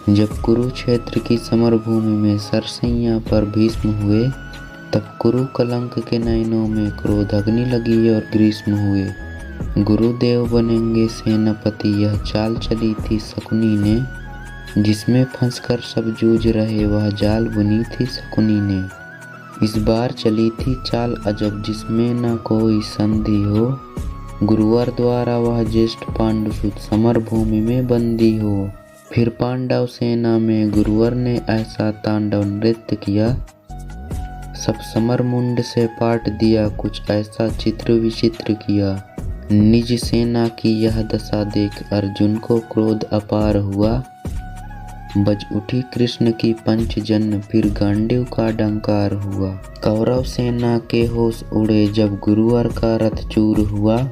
जब कुरुक्षेत्र की समरभूमि में सरसैया पर भीष्म हुए, तब कुरु कलंक के नयनों में क्रोध अग्नि लगी और ग्रीष्म हुए। गुरुदेव बनेंगे सेनापति, यह चाल चली थी शकुनी ने। जिसमें फंसकर सब जूझ रहे, वह जाल बुनी थी शकुनी ने। इस बार चली थी चाल अजब, जिसमें न कोई संधि हो। गुरुवर द्वारा वह ज्येष्ठ पांडुसुत समर भूमि में बंदी हो। फिर पांडव सेना में गुरुवर ने ऐसा तांडव नृत्य किया, सब समर मुंड से पाट दिया, कुछ ऐसा चित्र विचित्र किया। निज सेना की यह दशा देख अर्जुन को क्रोध अपार हुआ। बज उठी कृष्ण की पंचजन्य, फिर गांडीव का डंकार हुआ। कौरव सेना के होश उड़े, जब गुरुवर का रथ चूर हुआ।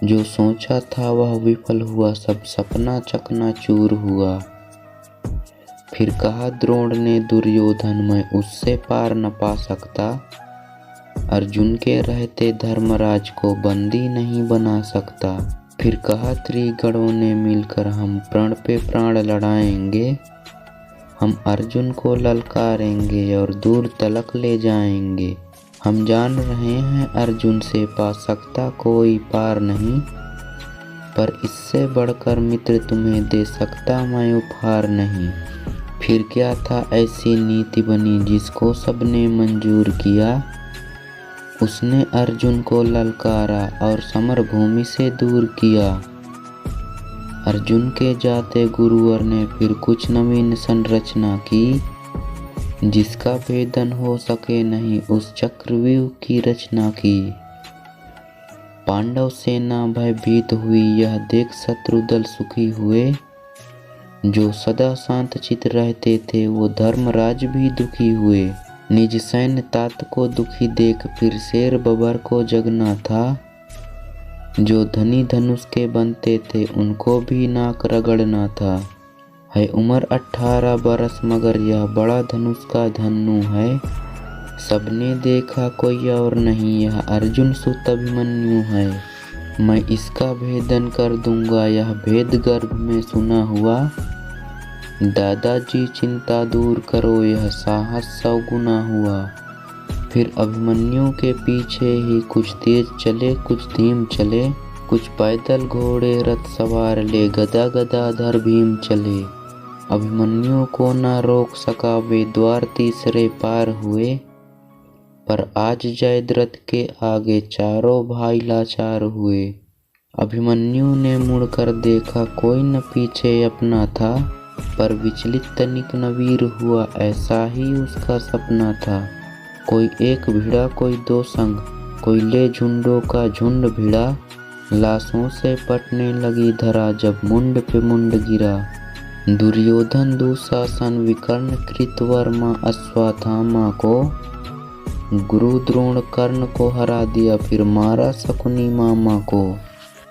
जो सोचा था वह विफल हुआ, सब सपना चकनाचूर हुआ। फिर कहा द्रोण ने दुर्योधन, मैं उससे पार न पा सकता। अर्जुन के रहते धर्मराज को बंदी नहीं बना सकता। फिर कहा त्रिगणों ने मिलकर, हम प्राण पे प्राण लड़ाएंगे। हम अर्जुन को ललकारेंगे और दूर तलक ले जाएंगे। हम जान रहे हैं अर्जुन से पा सकता कोई पार नहीं, पर इससे बढ़कर मित्र तुम्हें दे सकता मैं उपहार नहीं। फिर क्या था ऐसी नीति बनी जिसको सबने मंजूर किया। उसने अर्जुन को ललकारा और समर भूमि से दूर किया। अर्जुन के जाते गुरुवर ने फिर कुछ नवीन संरचना की, जिसका भेदन हो सके नहीं, उस चक्रव्यूह की रचना की। पांडव सेना भयभीत हुई, यह देख शत्रु दल सुखी हुए। जो सदा शांत चित रहते थे, वो धर्मराज भी दुखी हुए। निज सैन्य तात को दुखी देख फिर शेर बबर को जगना था। जो धनी धनुष के बनते थे, उनको भी नाक रगड़ना था। है उम्र 18 बरस, मगर यह बड़ा धनुष का धन्नु है। सबने देखा कोई और नहीं, यह अर्जुन सुत अभिमन्यु है। मैं इसका भेदन कर दूंगा, यह भेद गर्भ में सुना हुआ। दादाजी चिंता दूर करो, यह साहस 100 गुना हुआ। फिर अभिमन्यु के पीछे ही कुछ तेज चले, कुछ धीम चले। कुछ पैदल घोड़े रथ सवार ले, गदा गदाधर भीम चले। अभिमन्यु को न रोक सका, वे द्वार तीसरे पार हुए। पर आज जयद्रथ के आगे चारों भाई लाचार हुए। अभिमन्यु ने मुड़कर देखा, कोई न पीछे अपना था। पर विचलित तनिक न वीर हुआ, ऐसा ही उसका सपना था। कोई एक भिड़ा कोई दो संग, कोई ले झुंडों का झुंड भिड़ा। लाशों से पटने लगी धरा, जब मुंड पे मुंड गिरा। दुर्योधन दुशासन विकर्ण कृतवर्मा अश्वत्थामा को। गुरु द्रोण कर्ण को हरा दिया, फिर मारा शकुनी मामा को।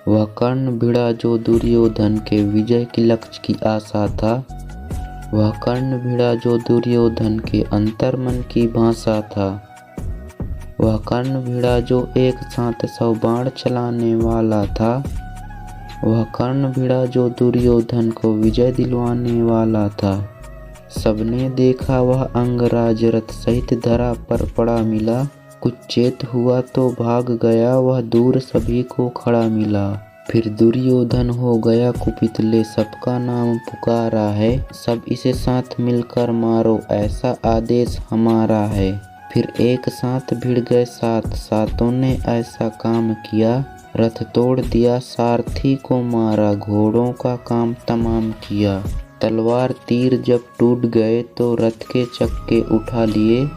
वह कर्ण भिड़ा जो दुर्योधन के विजय की लक्ष्य की आशा था। वह कर्ण भिड़ा जो दुर्योधन के अंतर्मन की भाषा था। वह कर्ण भिड़ा जो एक साथ 100 बाण चलाने वाला था। वह कर्ण भिड़ा जो दुर्योधन को विजय दिलवाने वाला था। सबने देखा वह अंगराज रथ सहित धरा पर पड़ा मिला। कुछ चेत हुआ तो भाग गया, वह दूर सभी को खड़ा मिला। फिर दुर्योधन हो गया कुपित, ले सबका नाम पुकारा है। सब इसे साथ मिलकर मारो, ऐसा आदेश हमारा है। फिर एक साथ भिड़ गए सात, सातों ने ऐसा काम किया। रथ तोड़ दिया, सारथी को मारा, घोड़ों का काम तमाम किया। तलवार तीर जब टूट गए तो रथ के चक्के उठा लिए।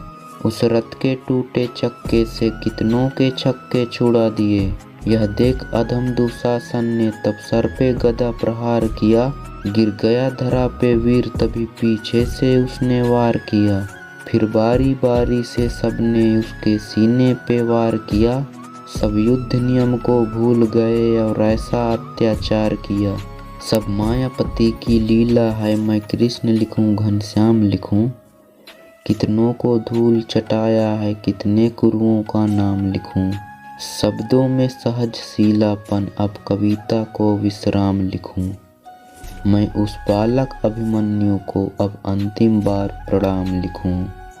उस रथ के टूटे चक्के से कितनों के छक्के छुड़ा दिए। यह देख अधम दुशासन ने तब सर पे गदा प्रहार किया। गिर गया धरा पे वीर, तभी पीछे से उसने वार किया। फिर बारी बारी से सबने उसके सीने पे वार किया। सब युद्ध नियम को भूल गए और ऐसा अत्याचार किया। सब मायापति की लीला है, मैं कृष्ण लिखूं घनश्याम लिखूं। कितनों को धूल चटाया है, कितने कुरुओं का नाम लिखूं। शब्दों में सहज शीलापन, अब कविता को विश्राम लिखूं। मैं उस बालक अभिमन्यु को अब अंतिम बार प्रणाम लिखूं।